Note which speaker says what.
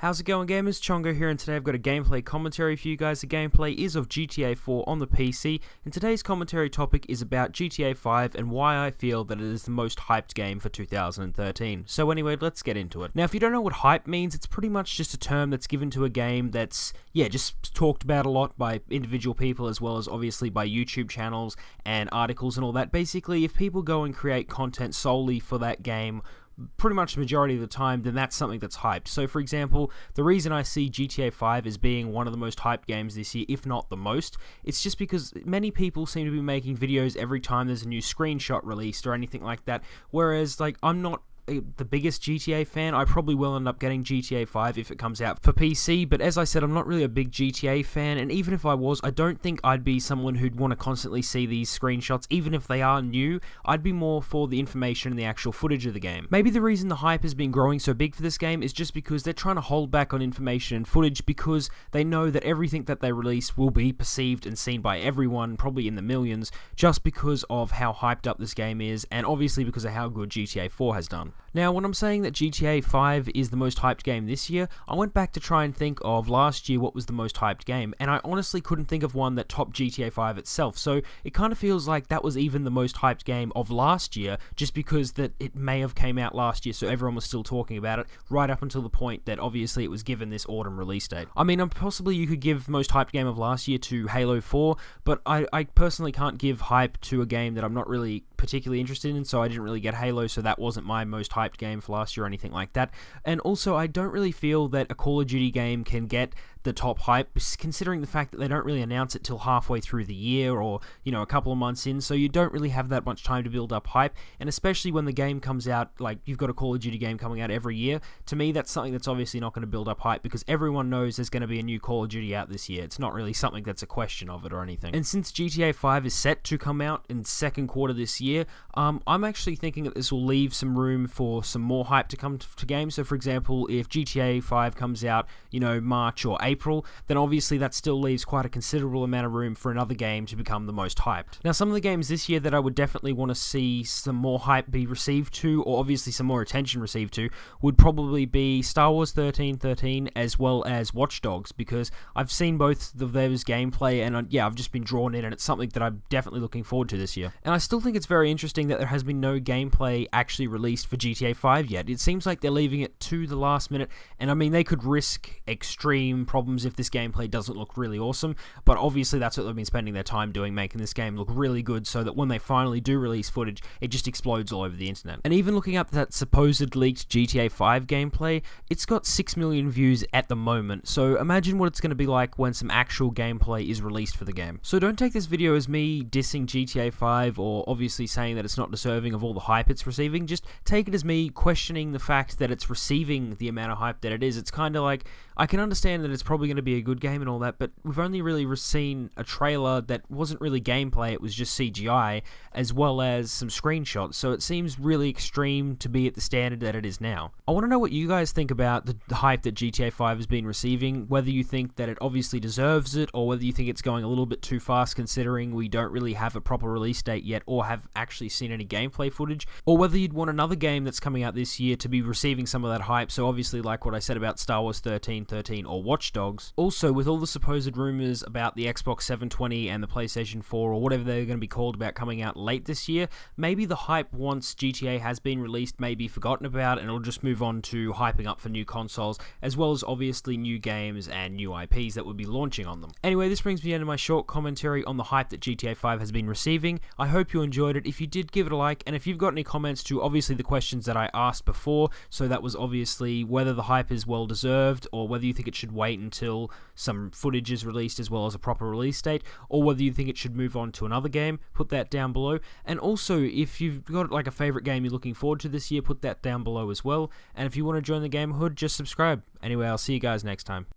Speaker 1: How's it going, gamers? Chongo here, and today I've got a gameplay commentary for you guys. The gameplay is of GTA 4 on the PC, and today's commentary topic is about GTA 5 and why I feel that it is the most hyped game for 2013. So anyway, let's get into it. Now, if you don't know what hype means, it's pretty much just a term that's given to a game that's, just talked about a lot by individual people as well as obviously by YouTube channels and articles and all that. Basically, if people go and create content solely for that game, pretty much the majority of the time, then that's something that's hyped. So for example, the reason I see GTA 5 as being one of the most hyped games this year, if not the most, it's just because many people seem to be making videos every time there's a new screenshot released or anything like that, whereas I'm not the biggest GTA fan. I probably will end up getting GTA 5 if it comes out for PC, but as I said, I'm not really a big GTA fan, and even if I was, I don't think I'd be someone who'd want to constantly see these screenshots. Even if they are new, I'd be more for the information and the actual footage of the game. Maybe the reason the hype has been growing so big for this game is just because they're trying to hold back on information and footage because they know that everything that they release will be perceived and seen by everyone, probably in the millions, just because of how hyped up this game is, and obviously because of how good GTA 4 has done. Now, when I'm saying that GTA 5 is the most hyped game this year, I went back to try and think of last year what was the most hyped game, and I honestly couldn't think of one that topped GTA 5 itself, so it kind of feels like that was even the most hyped game of last year, just because that it may have came out last year, so everyone was still talking about it, right up until the point that obviously it was given this autumn release date. I mean, possibly you could give most hyped game of last year to Halo 4, but I personally can't give hype to a game that I'm not really particularly interested in, so I didn't really get Halo, so that wasn't my most hyped game for last year or anything like that. And also, I don't really feel that a Call of Duty game can get the top hype, considering the fact that they don't really announce it till halfway through the year or, a couple of months in, so you don't really have that much time to build up hype, and especially when the game comes out, like you've got a Call of Duty game coming out every year, to me that's something that's obviously not going to build up hype because everyone knows there's going to be a new Call of Duty out this year. It's not really something that's a question of it or anything. And since GTA 5 is set to come out in second quarter this year, I'm actually thinking that this will leave some room for some more hype to come to games. So for example, if GTA 5 comes out, March or April, then obviously that still leaves quite a considerable amount of room for another game to become the most hyped. Now, some of the games this year that I would definitely want to see some more hype be received to, or obviously some more attention received to, would probably be Star Wars 1313 as well as Watch Dogs, because I've seen both of those gameplay and I've just been drawn in, and it's something that I'm definitely looking forward to this year. And I still think it's very interesting that there has been no gameplay actually released for GTA 5 yet. It seems like they're leaving it to the last minute, and I mean, they could risk extreme problems if this gameplay doesn't look really awesome, but obviously that's what they've been spending their time doing, making this game look really good so that when they finally do release footage, it just explodes all over the internet. And even looking up that supposed leaked GTA 5 gameplay, it's got 6 million views at the moment, so imagine what it's going to be like when some actual gameplay is released for the game. So don't take this video as me dissing GTA 5 or obviously saying that it's not deserving of all the hype it's receiving. Just take it as me questioning the fact that it's receiving the amount of hype that it is. It's kind of like, I can understand that it's probably going to be a good game and all that, but we've only really seen a trailer that wasn't really gameplay, it was just CGI, as well as some screenshots, so it seems really extreme to be at the standard that it is now. I want to know what you guys think about the hype that GTA 5 has been receiving, whether you think that it obviously deserves it, or whether you think it's going a little bit too fast considering we don't really have a proper release date yet or have actually seen any gameplay footage, or whether you'd want another game that's coming out this year to be receiving some of that hype, so obviously like what I said about Star Wars 1313 or Watch Dogs. Also, with all the supposed rumors about the Xbox 720 and the PlayStation 4 or whatever they're going to be called about coming out late this year, maybe the hype once GTA has been released may be forgotten about and it'll just move on to hyping up for new consoles, as well as obviously new games and new IPs that would be launching on them. Anyway, this brings me to the end of my short commentary on the hype that GTA 5 has been receiving. I hope you enjoyed it. If you did, give it a like, and if you've got any comments to obviously the questions that I asked before, so that was obviously whether the hype is well deserved or whether you think it should wait until some footage is released as well as a proper release date, or whether you think it should move on to another game, put that down below. And also, if you've got like a favorite game you're looking forward to this year, put that down below as well. And if you want to join the game hood, just subscribe. Anyway, I'll see you guys next time.